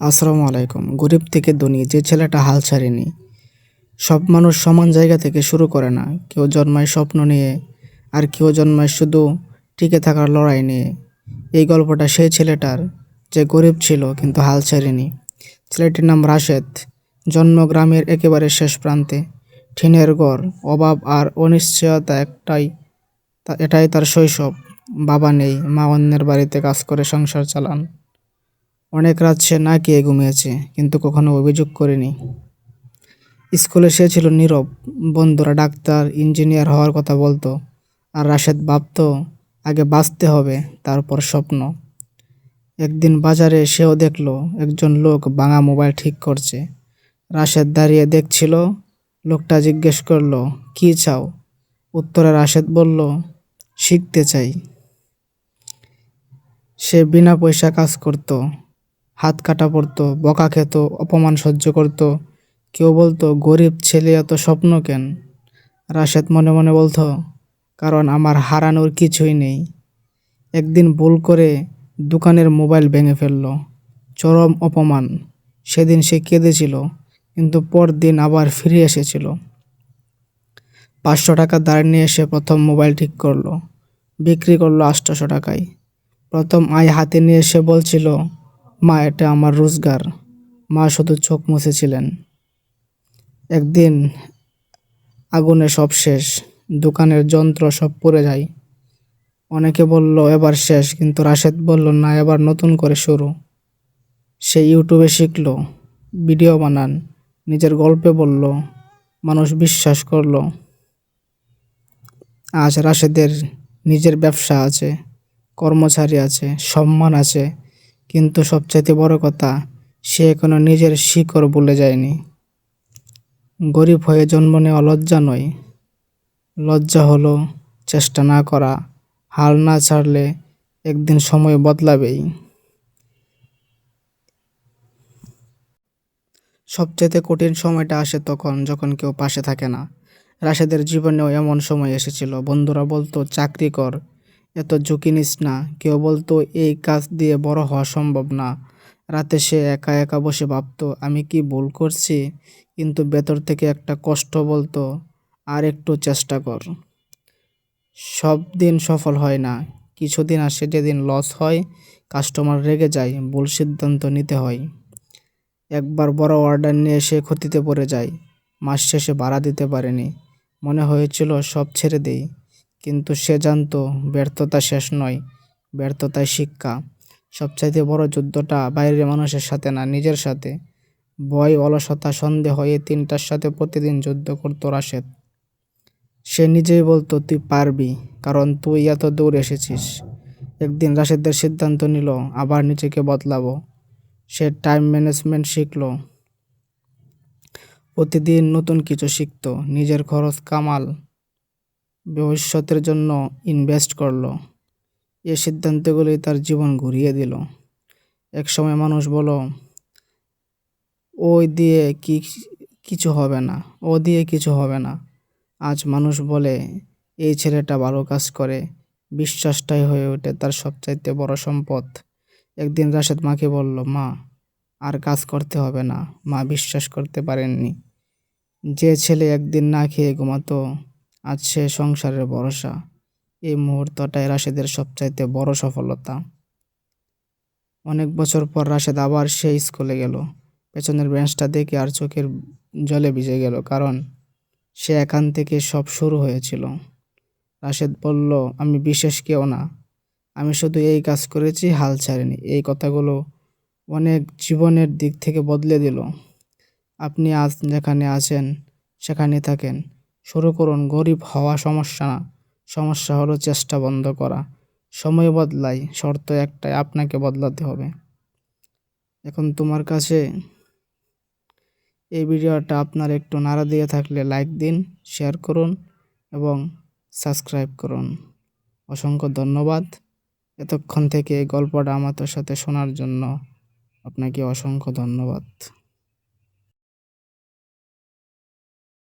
আসসালামু আলাইকুম। গরিব থেকে ধনী যে ছেলেটা হাল ছাড়েনি। সব মানুষ সমান জায়গা থেকে শুরু করে না। কেউ জন্মায় স্বপ্ন নিয়ে, আর কেউ জন্মায় শুধু টিকে থাকার লড়াই নিয়ে। এই গল্পটা সেই ছেলেটার, যে গরিব ছিল কিন্তু হাল ছাড়েনি। ছেলেটির নাম রাশেদ। জন্ম গ্রামের একেবারে শেষ প্রান্তে। টিনের ঘর, অভাব আর অনিশ্চয়তা এটাই তার শৈশব। বাবা নেই, মা অন্যের বাড়িতে কাজ করে সংসার চালান। অনেক রাত সে না খেয়ে ঘুমিয়েছে, কিন্তু কখনো অভিযোগ করেনি। স্কুলে সে ছিল নীরব। বন্ধুরা ডাক্তার, ইঞ্জিনিয়ার হওয়ার কথা বলতো, আর রাশেদ ভাবতো আগে বাঁচতে হবে, তারপর স্বপ্ন। একদিন বাজারে সেও দেখলো একজন লোক ভাঙা মোবাইল ঠিক করছে। রাশেদ দাঁড়িয়ে দেখছিল। লোকটা জিজ্ঞেস করলো, কি চাও? উত্তরে রাশেদ বলল, শিখতে চাই। সে বিনা পয়সা কাজ করত, হাত কাটা পড়তো, বকা খেত, অপমান সহ্য করত। কেউ বলতো, গরিব ছেলে এত স্বপ্ন কেন? রাশেদ মনে মনে বলতো, কারণ আমার হারানোর কিছুই নেই। একদিন ভুল করে দোকানের মোবাইল ভেঙে ফেলল। চরম অপমান। সেদিন সে কেঁদেছিল, কিন্তু পরদিন আবার ফিরে এসেছিল। 500 টাকা ধার নিয়ে সে প্রথম মোবাইল ঠিক করলো। বিক্রি করলো 800 টাকায়। প্রথম আয় হাতে নিয়ে সে বলছিল, মা, এটা আমার রোজগার। মা শুধু চোখ মুছেছিলেন। একদিন আগুনে সব শেষ। দোকানের যন্ত্র সব পুড়ে যায়। অনেকে বলল এবার শেষ, কিন্তু রাশেদ বলল না, এবার নতুন করে শুরু। সে ইউটিউবে শিখলো, ভিডিও বানান, নিজের গল্পে বলল, মানুষ বিশ্বাস করলো। আজ রাশেদের নিজের ব্যবসা আছে, কর্মচারী আছে, সম্মান আছে, কিন্তু সবচাইতে বড় কথা, সে এখনো নিজের শিকড় ভুলে যায়নি। গরিব হয়ে জন্ম নেওয়া লজ্জা নয়। লজ্জা হলো চেষ্টা না করা। হাল না ছাড়লে একদিন সময় বদলাবেই। সবচেয়ে কঠিন সময়টা আসে তখন, যখন কেউ পাশে থাকে না। রাশেদের জীবনেও এমন সময় এসেছিল। বন্ধুরা বলতো, চাকরি কর, এত ঝুঁকি নিস না। কেউ বলতো, এই কাজ দিয়ে বড় হওয়া সম্ভব না। রাতে সে একা একা বসে ভাবতো, আমি কি ভুল করছি? কিন্তু ভেতর থেকে একটা কষ্ট বলতো, আর একটু চেষ্টা কর। সব দিন সফল হয় না। কিছুদিন আসে যেদিন লস হয়, কাস্টমার রেগে যায়, ভুল সিদ্ধান্ত নিতে হয়। একবার বড় অর্ডার নিয়ে সে ক্ষতিতে পড়ে যায়। মাস শেষে ভাড়া দিতে পারেনি। মনে হয়েছিল সব ছেড়ে দেই, কিন্তু সে জানতো ব্যর্থতা শেষ নয়, ব্যর্থতায় শিক্ষা। সবচাইতে বড় যুদ্ধটা বাইরের মানুষের সাথে না, নিজের সাথে। ভয়, অলসতা, সন্দেহ, এই তিনটার সাথে প্রতিদিন যুদ্ধ করতো রাশেদ। সে নিজেই বলতো, তুই পারবি, কারণ তুই এত দূর এসেছিস। একদিন রাশেদের সিদ্ধান্ত নিল, আবার নিজেকে বদলাবো। সে টাইম ম্যানেজমেন্ট শিখলো, প্রতিদিন নতুন কিছু শিখতো, নিজের খরচ কামাল, ভবিষ্যতের জন্য ইনভেস্ট করলো। এই সিদ্ধান্তগুলি তার জীবন ঘুরিয়ে দিল। একসময় মানুষ বলো, ওই দিয়ে কি কিছু হবে না, ও দিয়ে কিছু হবে না। আজ মানুষ বলে, এই ছেলেটা ভালো কাজ করে। বিশ্বাসটাই হয়ে ওঠে তার সবচাইতে বড় সম্পদ। একদিন রাশেদ মাকে বলল, মা, আর কাজ করতে হবে না। মা বিশ্বাস করতে পারেননি। যে ছেলে একদিন না খেয়ে ঘুমাতো, আজ সে সংসারের ভরসা। এই মুহূর্তটাই রাশেদের সবচাইতে বড় সফলতা। অনেক বছর পর রাশেদ আবার সেই স্কুলে গেল। পেছনের বেঞ্চটা দেখে আর চোখের জলে ভিজে গেল, কারণ সে এখান থেকে সব শুরু হয়েছিল। রাশেদ বলল, আমি বিশেষ কেউ না, আমি শুধু এই কাজ করেছি, হাল ছাড়িনি। এই কথাগুলো অনেক জীবনের দিক থেকে বদলে দিল। আপনি আজ যেখানে আছেন সেখানে থাকেন। শুরু করুন। গরিব হওয়া সমস্যা না, সমস্যা হলো চেষ্টা বন্ধ করা। সময় বদলায়, শর্ত একটাই, আপনাকে বদলাতে হবে। এখন তোমার কাছে এই ভিডিওটা আপনার একটু নাড়া দিয়ে থাকলে লাইক দিন, শেয়ার করুন এবং সাবস্ক্রাইব করুন। অসংখ্য ধন্যবাদ। এতক্ষণ থেকে এই গল্পটা আমাদের সাথে শোনার জন্য আপনাকে অসংখ্য ধন্যবাদ।